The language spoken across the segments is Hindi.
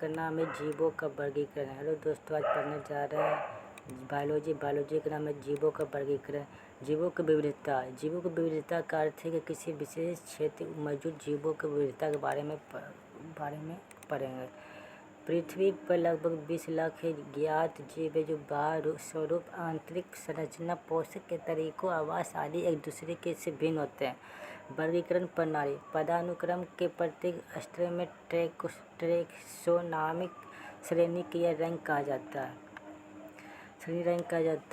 का नाम है जीवों का वर्गीकरण। हेलो दोस्तों, आज पढ़ने जा रहे हैं बायोलॉजी। बायोलॉजी का नाम है जीवों का वर्गीकरण। जीवों की विविधता। जीवों की विविधता का अर्थ है कि किसी विशेष क्षेत्र में मौजूद जीवों की विविधता के बारे में पढ़ेंगे। पृथ्वी पर लगभग 20 लाख ज्ञात जीव है जो बाह्य स्वरूप, आंतरिक संरचना, पोषक के तरीकों, आवास आदि एक दूसरे के से भिन्न होते हैं। वर्गीकरण प्रणाली। पदानुक्रम के प्रत्येक स्तर में टैक्सोनॉमिक श्रेणी या रैंक कहा जाता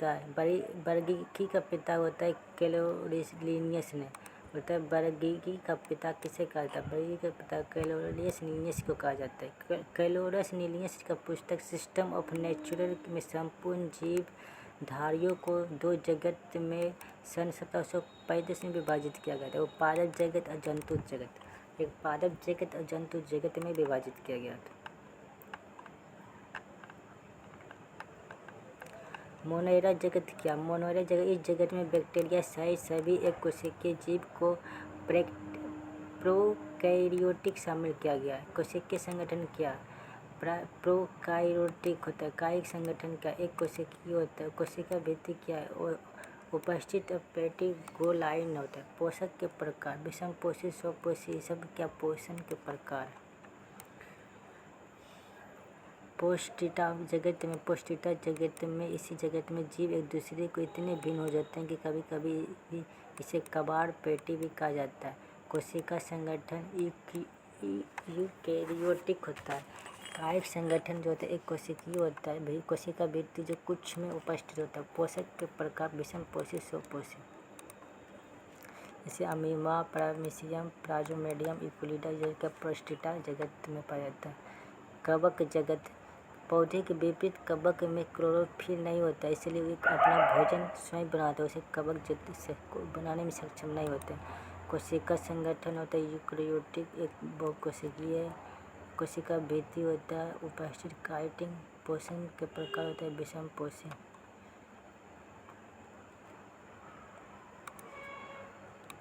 है। वर्गीकी का पिता होता है कैरोलिनियस ने। वर्गीकी का पिता किसे कहा जाता है? वर्गीकी का पिता कैरोलिनियस को कहा जाता है। कैरोलिनियस का पुस्तक सिस्टम ऑफ नेचर में संपूर्ण जीव धारियों को दो जगत में सन 1735 में विभाजित किया गया था। पादप जगत और जंतु जगत। एक पादप जगत और जंतु जगत में विभाजित किया गया था। मोनेरा जगत क्या? मोनेरा जगत, इस जगत में बैक्टीरिया सहित सभी एक कोशिकीय जीव को प्रोकैरियोटिक शामिल किया गया है। कोशिकीय संगठन क्या? प्रोकैरियोटिक होता है। कायिक संगठन क्या? एक कोशिकीय होता है। कोशिका भित्ति क्या है? उपस्थित पेटिगोलाइन होता है। पोषक के प्रकार। विषमपोषी, स्वपोषी, सब क्या? पोषण के प्रकार। पौष्टिकता जगत में इसी जगत में जीव एक दूसरे को इतने भिन्न हो जाते हैं कि कभी कभी इसे कबाड़ पेटी भी कहा जाता है। कोशिका संगठन यूकेरियोटिक होता है। कायिक संगठन जो होता है एक कोशिकीय होता है। कोशिका भित्ति जो कुछ में उपस्थित होता है। पोषक के प्रकार। विषमपोषी, स्वपोषी, जैसे अमीबा, पैरामीशियम, प्लाज्मोडियम, इक्विलिडा जैसे पौष्टिकता जगत में पाया जाता है। कवक जगत। पौधे के विपरीत कवक में क्लोरोफिल नहीं होता, इसलिए वे अपना भोजन स्वयं बनाते हैं। उसे कवक जल्दी से बनाने में सक्षम नहीं होते। कोशिका संगठन होता है यूकेरियोटिक, एक बहुकोशिकीय। कोशिका भित्ति होता है उपस्थित काइटिन। पोषण के प्रकार होता है विषमपोषी।